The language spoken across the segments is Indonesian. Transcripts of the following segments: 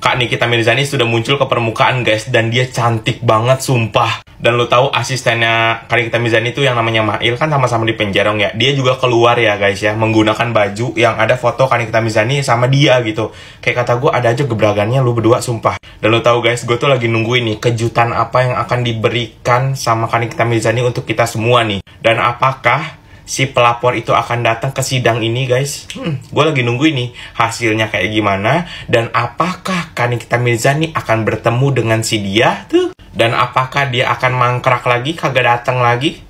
Kak Nikita Mirzani sudah muncul ke permukaan guys, dan dia cantik banget sumpah. Dan lo tahu asistennya Kak Nikita Mirzani itu yang namanya Mail kan sama-sama di penjara ya. Dia juga keluar ya guys ya, menggunakan baju yang ada foto Kak Nikita Mirzani sama dia gitu. Kayak kata gue, ada aja gebragannya lu berdua sumpah. Dan lo tahu guys, gue tuh lagi nungguin nih kejutan apa yang akan diberikan sama Kak Nikita Mirzani untuk kita semua nih. Dan apakah si pelapor itu akan datang ke sidang ini guys? Gue lagi nunggu ini hasilnya kayak gimana. Dan apakah Kak Nikita Mirzani akan bertemu dengan si dia tuh? Dan apakah dia akan mangkrak lagi, kagak datang lagi?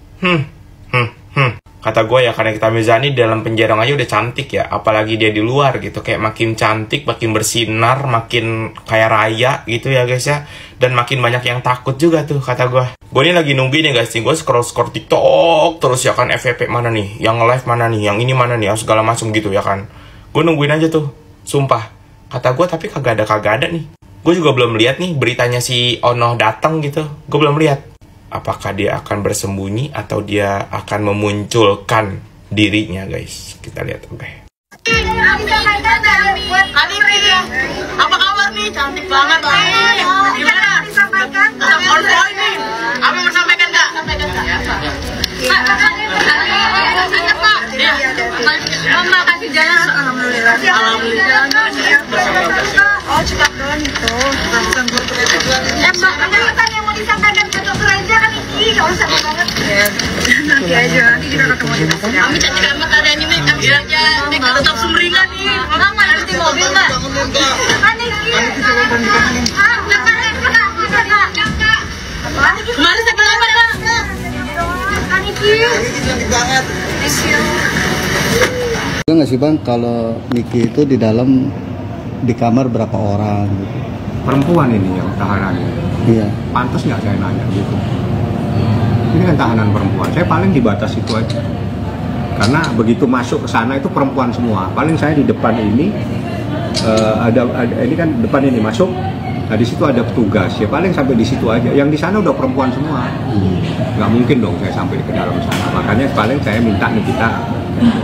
Kata gue ya, Kak Nikita Mirzani dalam penjara aja udah cantik ya, apalagi dia di luar gitu, kayak makin cantik, makin bersinar, makin kayak raya gitu ya guys ya. Dan makin banyak yang takut juga tuh kata gue. Gue ini lagi nungguin ya guys, gue scroll TikTok terus ya kan, FVP mana nih, yang live mana nih, yang ini mana nih, segala macam gitu ya kan. Gue nungguin aja tuh, sumpah. Kata gue tapi kagak ada nih. Gue juga belum lihat nih beritanya si Ono datang gitu, gue belum lihat. Apakah dia akan bersembunyi atau dia akan memunculkan dirinya guys? Kita lihat oke. Apa kabar nih? Cantik banget nih. Gimana? Disampaikan? Nih. Apa mau sampaikan nggak? Sampaikan nggak? Pak. Iya. Mama kasih jalan. Alhamdulillah. Oh, cepat doang itu. Langsung gue Mbak, ada yang mau disampaikan ke dokter aja kan ini? Gak usah banget. Nanti aja, nanti kita ketemu di sana. Kami cantik amat ada ini, ambil aja. Tetap sumringah nih. Mama, nanti di mobil, Mbak. Mana sih? Kemarin saya bilang apa, Kak? Niki cantik banget. Thank you. Juga nggak sih Bang, kalau Niki itu di dalam, di kamar berapa orang gitu? Perempuan ini yang tahanannya. Iya. Pantas nggak saya nanya gitu. Ini kan tahanan perempuan. Saya paling di batas itu aja. Karena begitu masuk ke sana itu perempuan semua. Paling saya di depan ini ada ini kan depan ini masuk. Nah di situ ada petugas. Ya paling sampai di situ aja. Yang di sana udah perempuan semua. Nggak mungkin dong saya sampai ke dalam sana. Makanya paling saya minta nih kita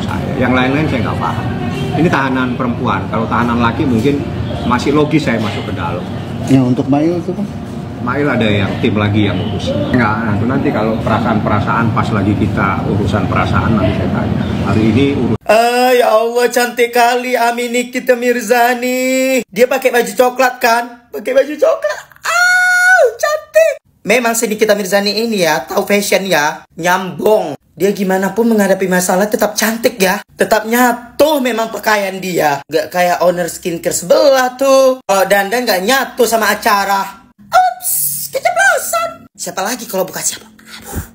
saya. Yang lain-lain saya nggak paham. Ini tahanan perempuan. Kalau tahanan laki mungkin masih logis saya masuk ke dalam. Ya untuk Mail itu Bang? Mail ada yang tim lagi yang urus. Enggak, nanti kalau perasaan-perasaan pas lagi kita urusan perasaan nanti saya tanya. Hari ini urus. Ya Allah, cantik kali Nikita Mirzani. Dia pakai baju coklat kan? Pakai baju coklat. Cantik. Memang si Nikita Mirzani ini ya, tahu fashion ya, nyambung. Dia gimana pun menghadapi masalah tetap cantik ya. Tetap nyatu memang pakaian dia. Gak kayak owner skincare sebelah tuh. Kalau dandan gak nyatu sama acara. Ups, keceplosan. Siapa lagi kalau bukan siapa?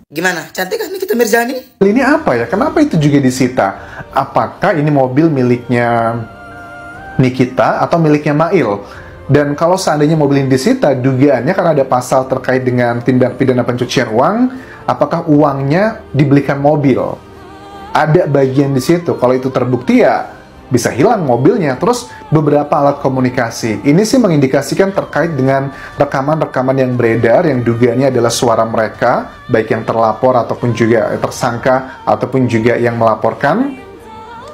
Gimana? Cantik kan Nikita Mirzani? Ini apa ya? Kenapa itu juga disita? Apakah ini mobil miliknya Nikita atau miliknya Mail? Dan kalau seandainya mobil ini disita, dugaannya karena ada pasal terkait dengan tindak pidana pencucian uang, apakah uangnya dibelikan mobil? Ada bagian di situ. Kalau itu terbukti ya bisa hilang mobilnya. Terus beberapa alat komunikasi. Ini sih mengindikasikan terkait dengan rekaman-rekaman yang beredar yang dugaannya adalah suara mereka, baik yang terlapor ataupun juga tersangka ataupun juga yang melaporkan,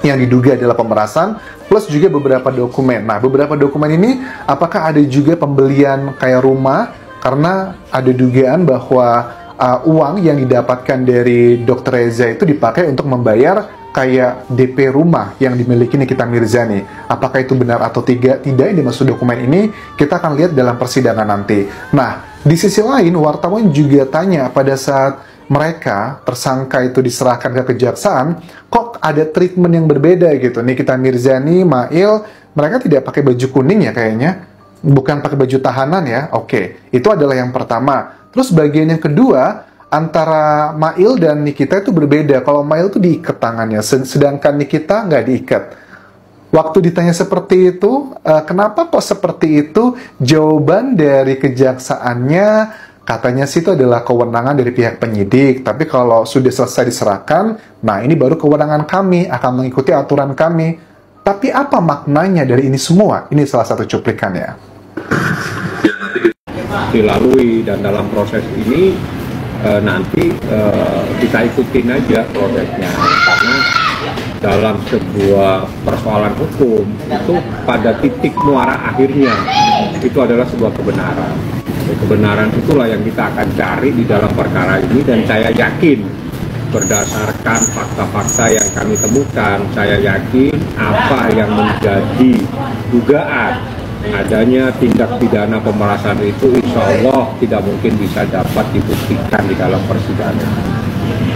yang diduga adalah pemerasan, plus juga beberapa dokumen. Nah, beberapa dokumen ini apakah ada juga pembelian kayak rumah? Karena ada dugaan bahwa uang yang didapatkan dari Dr. Reza itu dipakai untuk membayar kayak DP rumah yang dimiliki Nikita Mirzani. Apakah itu benar atau tidak yang dimaksud dokumen ini, kita akan lihat dalam persidangan nanti. Nah, di sisi lain, wartawan juga tanya pada saat mereka, tersangka itu diserahkan ke kejaksaan, kok ada treatment yang berbeda gitu. Nikita Mirzani, Mail, mereka tidak pakai baju kuning ya kayaknya. Bukan pakai baju tahanan ya. Oke, itu adalah yang pertama. Terus bagian yang kedua, antara Mail dan Nikita itu berbeda. Kalau Mail itu diikat tangannya, sedangkan Nikita nggak diikat. Waktu ditanya seperti itu, kenapa kok seperti itu? Jawaban dari kejaksaannya, katanya sih itu adalah kewenangan dari pihak penyidik. Tapi kalau sudah selesai diserahkan, nah ini baru kewenangan kami, akan mengikuti aturan kami. Tapi apa maknanya dari ini semua? Ini salah satu cuplikannya. Dilalui dan dalam proses ini nanti kita ikutin aja prosesnya, karena dalam sebuah persoalan hukum itu pada titik muara akhirnya itu adalah sebuah kebenaran. Kebenaran itulah yang kita akan cari di dalam perkara ini, dan saya yakin berdasarkan fakta-fakta yang kami temukan, saya yakin apa yang menjadi dugaan adanya tindak pidana pemerasan itu insya Allah tidak mungkin bisa dapat dibuktikan di dalam persidangan.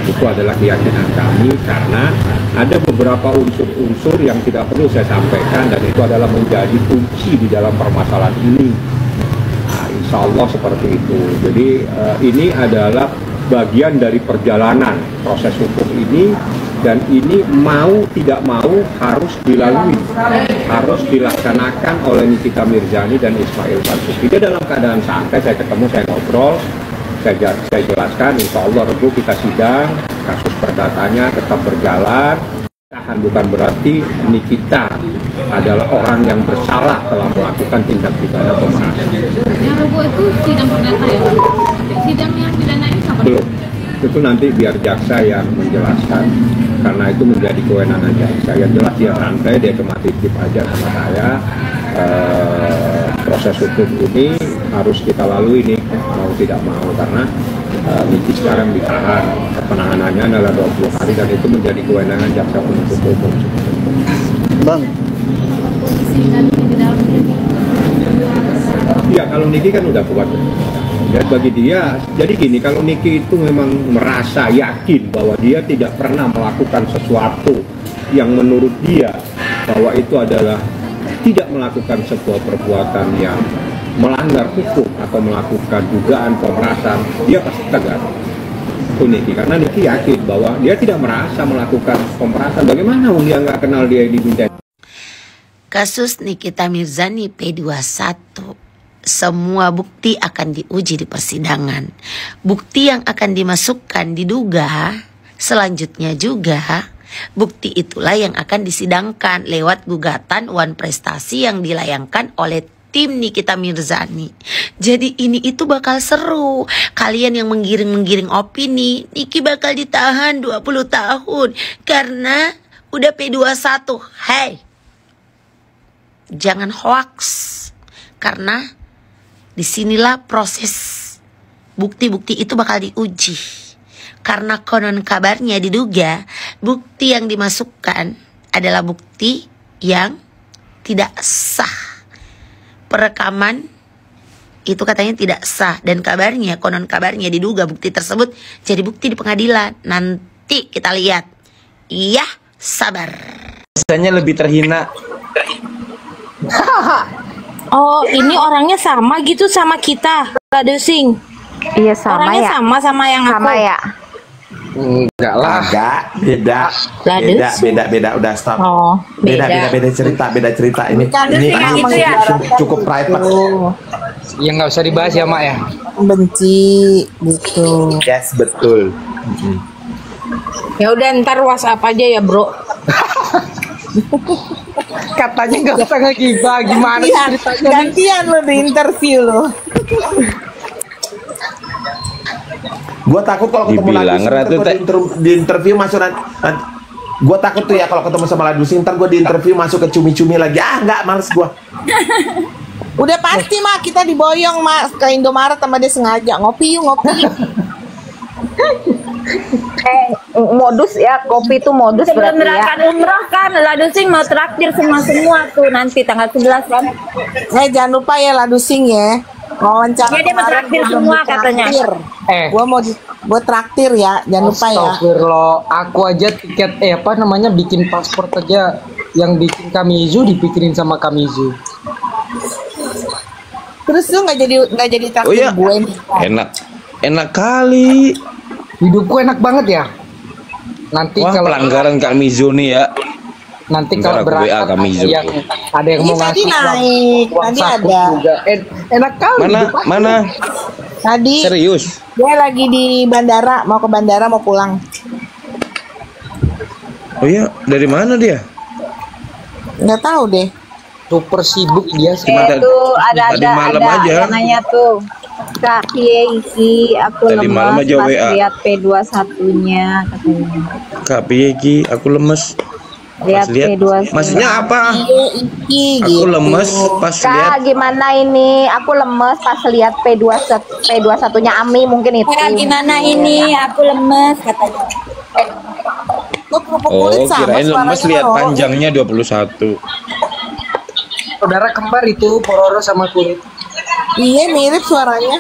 Itu adalah keyakinan kami, karena ada beberapa unsur-unsur yang tidak perlu saya sampaikan, dan itu adalah menjadi kunci di dalam permasalahan ini. Nah, insya Allah seperti itu. Jadi ini adalah bagian dari perjalanan proses hukum ini, dan ini mau tidak mau harus dilalui, harus dilaksanakan oleh Nikita Mirzani dan Ismail Marzuki. Dia dalam keadaan santai, saya ketemu, saya ngobrol, saya jelaskan, insya Allah Rebu kita sidang, kasus perdatanya tetap berjalan. Tahan bukan berarti Nikita adalah orang yang bersalah telah melakukan tindak pidana pemerasan. Yang Rebu itu sidang perdata ya? Sidang yang pidana ini kapan? Belum. Itu nanti biar jaksa yang menjelaskan, karena itu menjadi kewenangan jaksa. Yang jelas dia santai, dia cuma titip aja sama saya. Proses hukum ini harus kita lalui nih, mau tidak mau, karena Niki sekarang ditahan, penahanannya adalah 20 hari, dan itu menjadi kewenangan jaksa penuntut umum. Bang, Iya, kalau Niki kan udah kuat. Dan bagi dia, jadi gini, kalau Niki itu memang merasa yakin bahwa dia tidak pernah melakukan sesuatu yang menurut dia bahwa itu adalah tidak melakukan sebuah perbuatan yang melanggar hukum atau melakukan dugaan pemerasan, dia pasti tegar. Itu Niki, karena Niki yakin bahwa dia tidak merasa melakukan pemerasan. Bagaimana dia nggak kenal dia diminta? Kasus Nikita Mirzani P21, semua bukti akan diuji di persidangan. Bukti yang akan dimasukkan diduga, selanjutnya juga bukti itulah yang akan disidangkan lewat gugatan Wan Prestasi yang dilayangkan oleh tim Nikita Mirzani. Jadi ini itu bakal seru. Kalian yang menggiring-menggiring opini, Niki bakal ditahan 20 tahun karena udah P21. Hey, jangan hoax, karena disinilah proses bukti-bukti itu bakal diuji. Karena konon kabarnya diduga bukti yang dimasukkan adalah bukti yang tidak sah. Perekaman itu katanya tidak sah, dan kabarnya, konon kabarnya diduga bukti tersebut jadi bukti di pengadilan. Nanti kita lihat. Iya, sabar. Rasanya lebih terhina. Oh, ini orangnya sama gitu sama kita, Ladusing. Iya sama orangnya ya. sama yang Sama aku. ya. Enggak lah. Enggak, beda. Beda, udah stop. Oh, beda cerita ini. Ini gitu ya. cukup private. Ya nggak usah dibahas ya, Mak ya. Benci gitu. Yes, betul. Ya udah, ntar WhatsApp aja ya, Bro. Katanya nggak usah ngegibah, gimana ceritanya? Gantian lo di interview lo. Gue takut kalau ketemu Ladusing di interview masuk nanti. Gue takut tuh ya kalau ketemu sama Ladusing, ntar gue di interview masuk ke cumi-cumi lagi. Enggak, males gue. Udah pasti Mak, kita diboyong Mak ke Indomaret sama dia sengaja. Ngopi yuk. Modus ya, kopi itu modus Sebelum berarti ya. berangkat umroh kan, Ladusing mau traktir semua tuh nanti tanggal 11 kan. Jangan lupa ya Ladusing ya. Wawancara Ya, dia mau traktir semua katanya. Gua traktir ya, jangan lupa ya. Astagfirullah, aku aja tiket bikin paspor aja yang bikin Kamizu dipikirin sama Kamizu. Terus lu nggak jadi traktir Oh iya, gue nih. enak kali. Hidupku enak banget ya. Nanti Wah, kalau pelanggaran Kamizu nih ya. nanti Ntar kalau aku WA berangkat Kamizu. ada yang mau Tadi ngasih naik, uang tadi saku ada. juga. Enak kali. hidup aku. Mana? Tadi Serius? dia lagi di bandara, mau ke bandara mau pulang. Oh iya, dari mana dia? Nggak tahu deh. Super sibuk dia sih. Itu ada Tadi malam aja. yang nanya tuh. Kak Pieki, aku Tadi malam lemas aja pas WA. lihat P21-nya katanya. Kak piye ki, aku lemes. Lihat P21. Maksudnya apa? Iki Aku lemes pas lihat. Kak, gimana ini? Aku lemes pas lihat P21-nya Ami mungkin itu. Kak, gimana ini? Aku lemes katanya. Oh, kirain lemes lihat panjangnya 21. Saudara kembar itu Pororo sama Kulit. Iya mirip suaranya.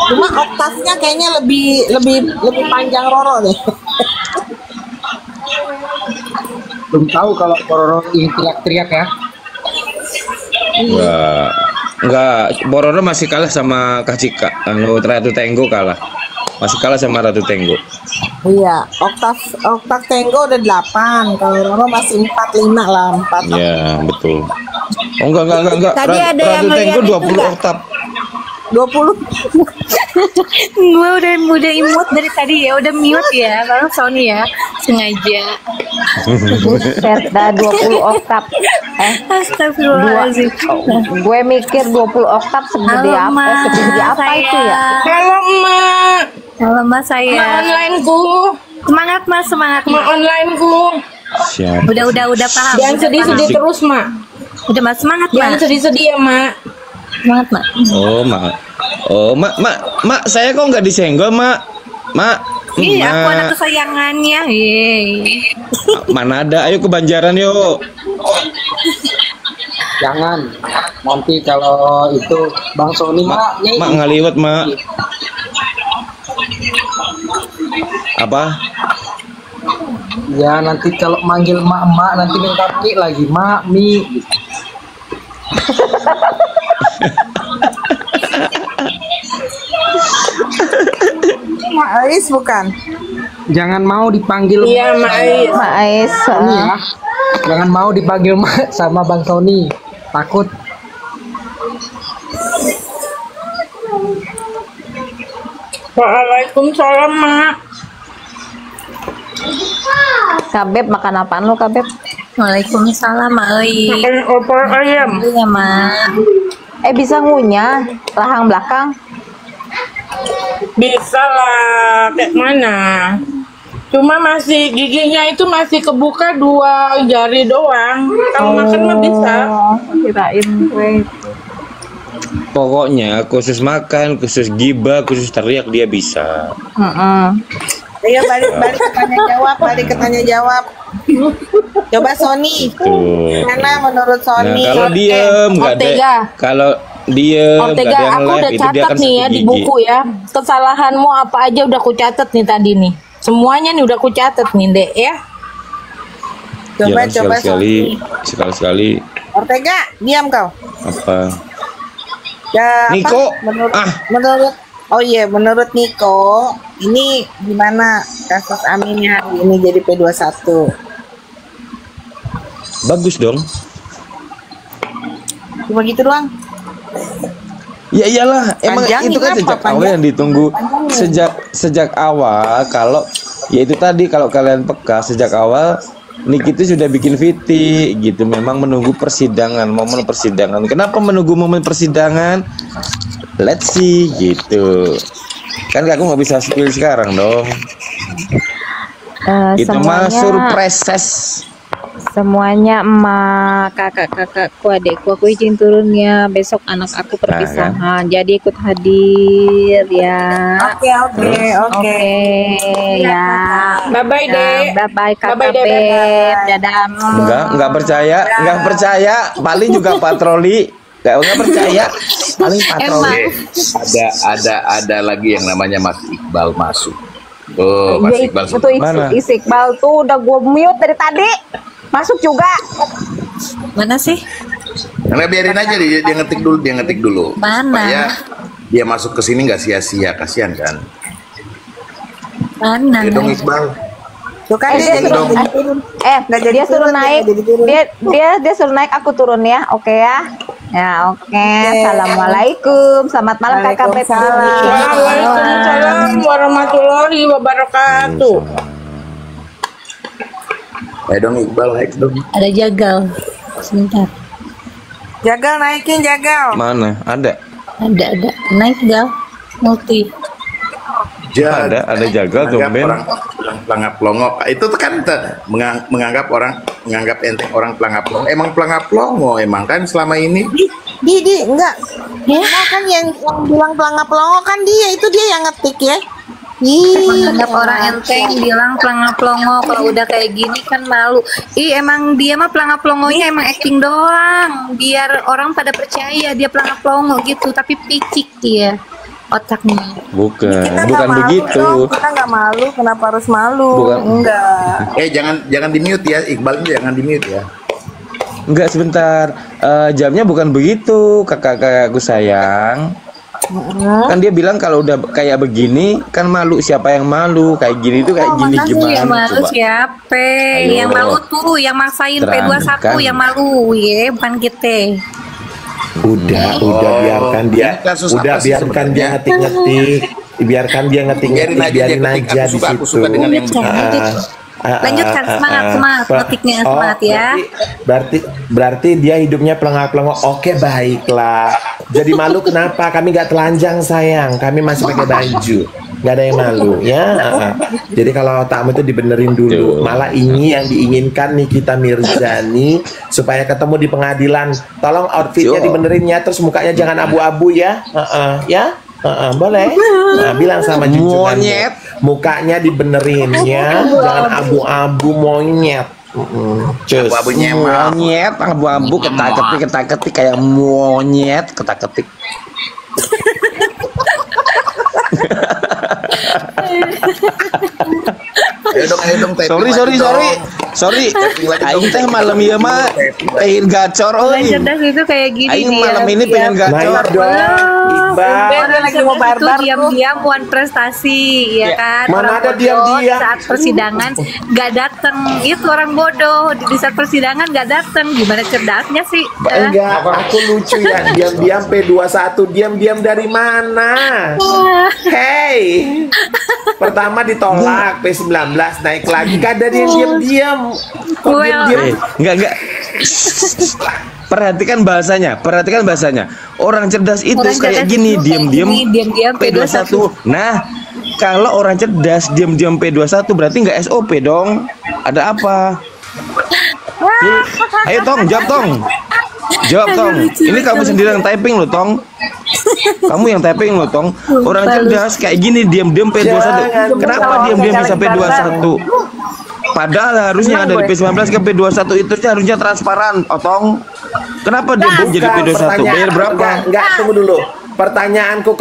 Cuma oktavnya kayaknya lebih panjang Roro deh. Belum tahu kalau Pororo ini teriak-teriak ya. Enggak, Pororo masih kalah sama Kak Cika. Ratu Tenggo kalah. Masih kalah sama Ratu Tenggo. Iya, oktav Tenggo udah 8, kalau Roro masih 4-5 lah, 4. Ya, betul. Oh enggak. Tadi ada Ratu yang Tenggo ngeliat 20 oktav. 20. Gue udah imut dari tadi ya, udah mute ya, Bang Sony ya, sengaja. Buset, dah 20 oktav. Astagfirullahaladzim. Gue mikir 20 oktav segede apa itu ya? Halo Mak. Halo Mas saya. Mak onlineku. Semangat Mas, semangat Mak onlineku. Siap. Udah paham. Jangan sedih-sedih terus, Mak. Udah Mas, semangat Mak. Jangan sedih-sedih ya, Mak. Semangat Mak. Mak, saya kok nggak disenggol, Mak? Ih, aku anak kesayangannya. Mana ada? Ayo ke Banjaran yuk. Jangan. Nanti kalau itu Bang Sony Mak ngaliwat, Mak. Apa? Ya nanti kalau manggil mak nanti minta mie lagi, mie. Mak Ais bukan? Jangan mau dipanggil. Iya, Mak Ais. Sony ya. Jangan mau dipanggil Mak sama Bang Sony. Takut. Waalaikumsalam, Mak. Kabeb, makan apaan lu, Kabeb? Waalaikumsalam, Mak. Makan opor ayam. Iya, Mak. Bisa ngunyah rahang belakang? Bisa lah, kayak mana? Cuma masih giginya itu masih kebuka 2 jari doang. Kalau makan mah bisa. Kirain gue. Pokoknya khusus makan, khusus gibah, khusus teriak dia bisa. Ayo balik ke tanya jawab. Coba Sony. Mana menurut Sony? Nah, kalau diem nggak ada. Kalau diem Ortega, aku udah catat nih ya di buku ya. Kesalahanmu apa aja udah aku catat nih tadi nih. Semuanya nih udah aku catat nih, Dek ya. Coba sekali. Ortega, diam kau. Apa? Ya, Niko. Menurut Niko, ini gimana kasus Aminnya hari ini jadi P21? Bagus dong. Cuma gitu doang. Ya iyalah, emang itu kan sejak awal yang ditunggu sejak awal. Kalau ya itu tadi, kalau kalian peka sejak awal Niki itu sudah bikin VT gitu, memang menunggu persidangan, momen persidangan. Kenapa menunggu momen persidangan? Let's see gitu. Kan aku nggak bisa spill sekarang dong. Itu mah surprises. Semuanya emak, kakak-kakakku, adekku, aku izin turun ya. Besok anak aku perpisahan, jadi ikut hadir ya. Oke. Ya. Bye-bye, Dek. Bye-bye, Kakak Beb. Dadah. Nggak percaya. Paling juga patroli. Nggak percaya. Paling patroli. Ada lagi yang namanya Mas Iqbal masuk. Oh, Mas Iqbal. Iqbal tuh udah gue mute dari tadi. Masuk juga. Mana sih? Karena biarin aja dia ngetik dulu. Mana? Supaya dia masuk ke sini nggak sia-sia, kasihan kan. Mana? Ya dong Iqbal. Dia suruh naik. Dia suruh naik, aku turun ya. Oke ya. Ya, oke. Assalamualaikum. Selamat malam Kakak Beb. Waalaikumsalam warahmatullahi wabarakatuh. Dong Iqbal, naik dong. Ada Jagal. Sebentar. Jagal, naikin Jagal. Mana? Ada. Naik Gal. Multi. Ada jagal tumben. Orang pelangap longo itu kan menganggap enteng orang pelangap longo. Emang pelangap longo emang kan selama ini. Di enggak. Nah, kan yang bilang pelangap longo kan dia yang ngetik ya. Menganggap orang enteng bilang pelangap longo, kalau udah kayak gini kan malu. Emang dia mah pelangap longonya emang acting doang, biar orang pada percaya dia pelangap longo gitu, tapi picik dia otaknya. Bukan malu begitu. Dong. Kita nggak malu, kenapa harus malu? Enggak. Jangan di mute ya, Iqbal, jangan di mute ya. Enggak, sebentar. Jamnya bukan begitu, kakak-kakakku sayang. Kan dia bilang kalau udah kayak begini kan malu, siapa yang malu kayak gini tuh kayak gini gimana yang malu coba? Siapa? Ayo. Yang malu tuh yang maksain Terangkan. P21 yang malu ya, bukan kita. Udah biarkan dia. Biarkan dia ngetik-ngetik. Biarkan dia ngetik-ngetik, biarin aja di situ. Lanjutkan, semangat ngetiknya, semangat ya. Berarti dia hidupnya pelengak-pelengok. Oke, baiklah. Jadi malu kenapa? Kami nggak telanjang sayang. Kami masih pakai baju. Nggak ada yang malu ya. Jadi kalau tamu itu dibenerin dulu. Malah ini yang diinginkan Nikita Mirzani supaya ketemu di pengadilan. Tolong outfitnya dibenerin ya. Terus mukanya jangan abu-abu ya. Ya. Boleh. Nah, bilang sama junjungan mukanya dibenerin ya, jangan abu-abu monyet. Abu-abunya monyet, abu-abu ketak-ketik kayak monyet ketak-ketik. Ayo dong. Sorry. Aing teh malam ieu mah pengen gacor euy. Cerdas itu kayak gini. Aing malam ini pengen gacor. Orang lagi mau barbar diam-diam wan prestasi ya kan. Mana Orang ada bodoh diam-diam. saat persidangan nggak datang. Itu orang bodoh di saat persidangan nggak datang. Gimana cerdasnya sih? Enggak, aku lucu ya. Diam-diam P21, diam-diam dari mana? Hey. Pertama ditolak P19, naik lagi. Gak ada dia diam-diam. Kok diam-diam? Enggak. Perhatikan bahasanya. Orang cerdas itu kayak gini, diam-diam P21. Nah, kalau orang cerdas diam-diam P21 berarti nggak SOP dong. Ada apa? Ayo Tong, jawab Tong. Ini kamu sendiri yang typing loh Tong. Kamu yang typing loh Tong. Orang cerdas kayak gini diam-diam P21. Kenapa diam-diam bisa P21? Padahal harusnya dari P19 ke P21 itu harusnya transparan, Otong. Kenapa dia jadi P21? Bayar berapa? Enggak, tunggu dulu. Pertanyaanku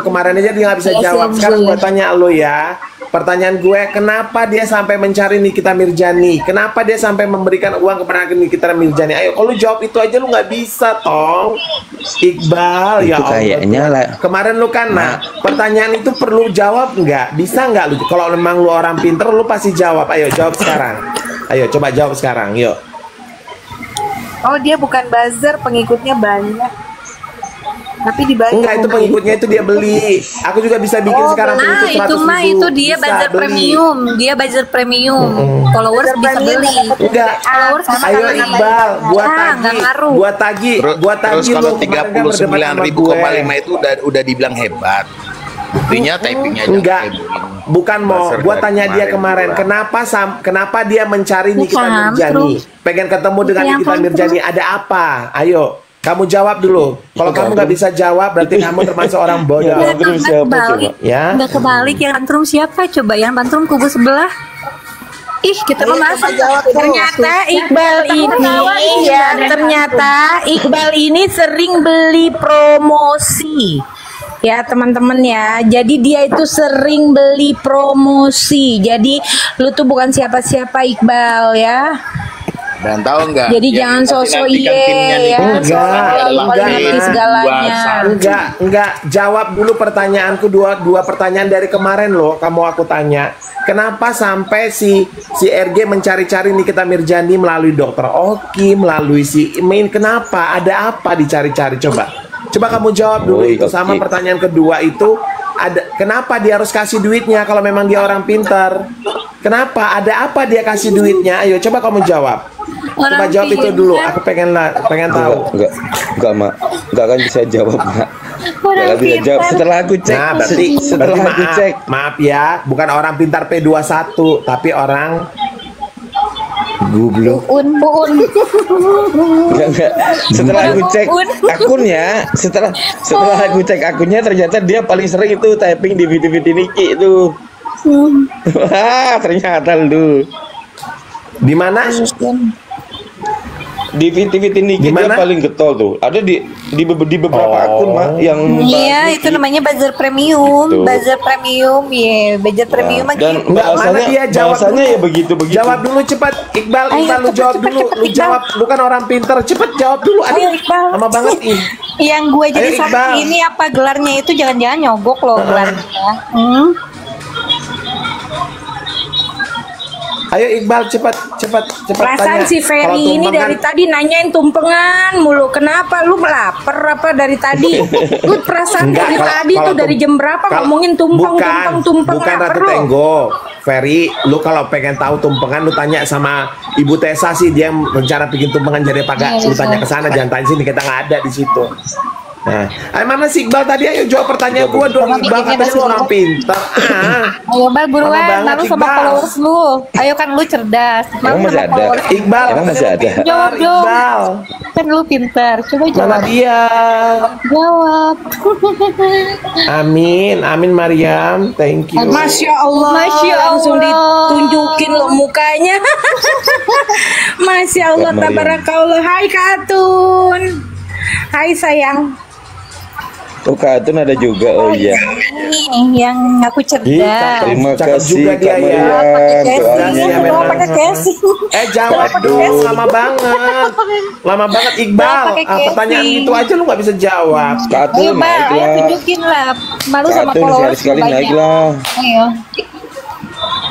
kemarin aja dia nggak bisa jawab. Sekarang gue tanya lo ya. Pertanyaan gue, kenapa dia sampai mencari Nikita Mirzani? Kenapa dia sampai memberikan uang kepada Nikita Mirzani? Ayo, kalau lu jawab itu aja lu nggak bisa, Tong. Iqbal, itu ya Allah. Kayaknya lah. Kemarin lu kan, pertanyaan itu perlu jawab nggak? Bisa nggak lu? Kalau memang lu orang pinter, lu pasti jawab. Ayo, jawab sekarang. Ayo, coba jawab sekarang, yuk. Oh, dia bukan buzzer, pengikutnya banyak. Tapi dibayar. Enggak, itu pengikutnya itu dia beli. Aku juga bisa bikin sekarang pengikut 100 itu mah itu dia buzzer premium. Dia buzzer premium. Followers bisa beli. Enggak. Followers bisa Ayo beli. Iqbal, buat tagi. Terus kalau 39.000,5 itu udah dibilang hebat. Buktinya typingnya aja. Enggak. Bukan mau, gua tanya dia kemarin, kenapa dia mencari Nikita Mirzani? Pengen ketemu dengan Nikita Mirzani, ada apa? Ayo, kamu jawab dulu. Kalau kamu nggak bisa jawab, berarti kamu termasuk orang bodoh. Ya. Nggak kebalik, yang tantrum siapa? Coba yang tantrum kubu sebelah. Ih, kita mau masuk. Ternyata Iqbal ini sering beli promosi. Ya teman-teman ya, jadi dia itu sering beli promosi. Jadi lu tuh bukan siapa-siapa Iqbal ya. Dan tahu nggak? Jadi jangan sosok ya. Enggak. Jawab dulu pertanyaanku, dua pertanyaan dari kemarin loh. Aku tanya, kenapa sampai si RG mencari-cari Nikita Mirzani melalui dokter Oki, melalui si Imin? Kenapa? Ada apa dicari-cari? Coba kamu jawab dulu itu. Sama pertanyaan kedua itu, kenapa dia harus kasih duitnya kalau memang dia orang pintar? Kenapa? Ada apa dia kasih duitnya? Ayo coba kamu jawab. Coba jawab itu dulu. Aku pengen tahu. Enggak, Mak. Enggak akan bisa jawab, Mak. Jangan tidak jawab setelah aku cek. Nah, berarti setelah aku maaf, cek. maaf ya, bukan orang pintar P21, tapi orang goblok. Enggak. Setelah aku cek akunnya, setelah aku cek akunnya ternyata dia paling sering itu typing di video-video Niki itu. Wah, ternyata lu. Di mana? Di video-video Niki dia paling getol tuh. Ada di beberapa akun Mak yang Iya, itu namanya buzzer premium, Gitu. buzzer premium, ya, buzzer premium mah dan gitu. bahasanya dia jawab bahasanya dulu. ya begitu. Jawab dulu cepat, Iqbal. Ayo, Iqbal, lu cepet, jawab cepet, dulu. cepet, Lu Iqbal. jawab, lu kan orang pinter. Cepet jawab dulu. Ayo, Aduh, Iqbal. lama banget ih. Yang gue jadi Ayo, saksi Iqbal. ini apa gelarnya itu jangan-jangan nyogok loh gelarnya. Ayo Iqbal, cepat Perasaan tanya. si Ferry Kalau ini tumpengan- dari tadi nanyain tumpengan mulu. Kenapa lu lapar apa dari tadi? Lu perasaan Enggak, dari kalau- tadi kalau tuh dari jam berapa kalau- ngomongin tumpeng bukan lapar Ratu lu. Tenggo. Ferry, lu kalau pengen tahu tumpengan lu tanya sama Ibu Tessa sih, dia yang rencana bikin tumpengan jadi pagar. Lu tanya ke sana, jangan tanya sini, kita nggak ada di situ. Nah, ayo mana si Iqbal tadi? Ayo jawab pertanyaan gua dong. Iqbal katanya lu orang pintar. Ayo Bal buruan, Lama banget, malu sama Iqbal. followers lu. Ayo kan lu cerdas. Malu Emang masih sama ada? followers. Iqbal, Emang masih ada? Jawab dong. Iqbal. Kan lu pintar. Coba Mana jawab. dia? Jawab. Amin Mariam, thank you. Masya Allah, Masya langsung Allah. ditunjukin lo mukanya. Masya Allah, Kak Mariam. tabarakallah. Hai Kak Atun. Hai sayang. Oh Kak Atun ada juga. Oh iya. Nih, yang aku cerdas. Terima Cakep kasih juga dia Kak ya. Mariam. Casing, Doanya. semua pakai casing. Jawab dong, lama banget. Lama banget Iqbal. Pakai Pertanyaan casing. itu aja lu nggak bisa jawab. Kak Ayo Atun Bal, ayo naiklah. tunjukin lah. Malu Kak sama Atun followers lu sekali-sekali banyak. naiklah. Ayo.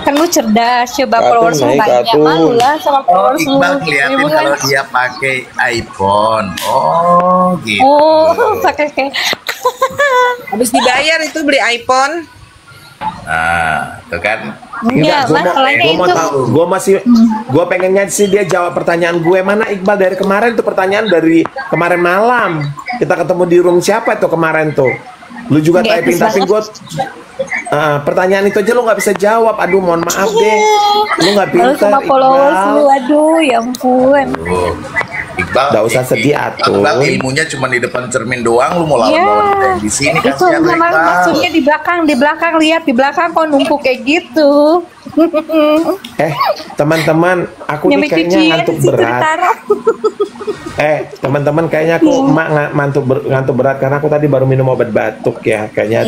Kan lu cerdas, coba Kak Atun followers lu naik, Kak banyak. Atun. Malu lah sama Oh, followers lu. Iqbal ngeliatin Ibu kan- kalau dia pakai iPhone. Oh, gitu. Oh, pakai kayak Habis dibayar itu beli iPhone. Nah, itu kan. Enggak, Gua masalahnya mau itu. tahu. Gue pengennya sih dia jawab pertanyaan gue. Mana Iqbal dari kemarin tuh, pertanyaan dari kemarin malam. Kita ketemu di room siapa tuh kemarin tuh? Lu juga Nggak typing, etis tapi gue pertanyaan itu aja lu nggak bisa jawab. Aduh, mohon maaf deh. Lu nggak Malu pintar, sama followers Iqbal. lu, aduh ya ampun. Oh, Iqbal, Nggak usah sedih, Atun. Iqbal ilmunya cuma di depan cermin doang, lu mau Iya. lawan-lawan kita yang di sini kan Itu maksudnya di belakang lihat di belakang kok numpuk kayak gitu. Teman-teman, aku nih Nyampe kayaknya cucian ngantuk situ berat. ditaruh. Teman-teman, kayaknya aku ngantuk berat karena aku tadi baru minum obat batuk ya. Kayaknya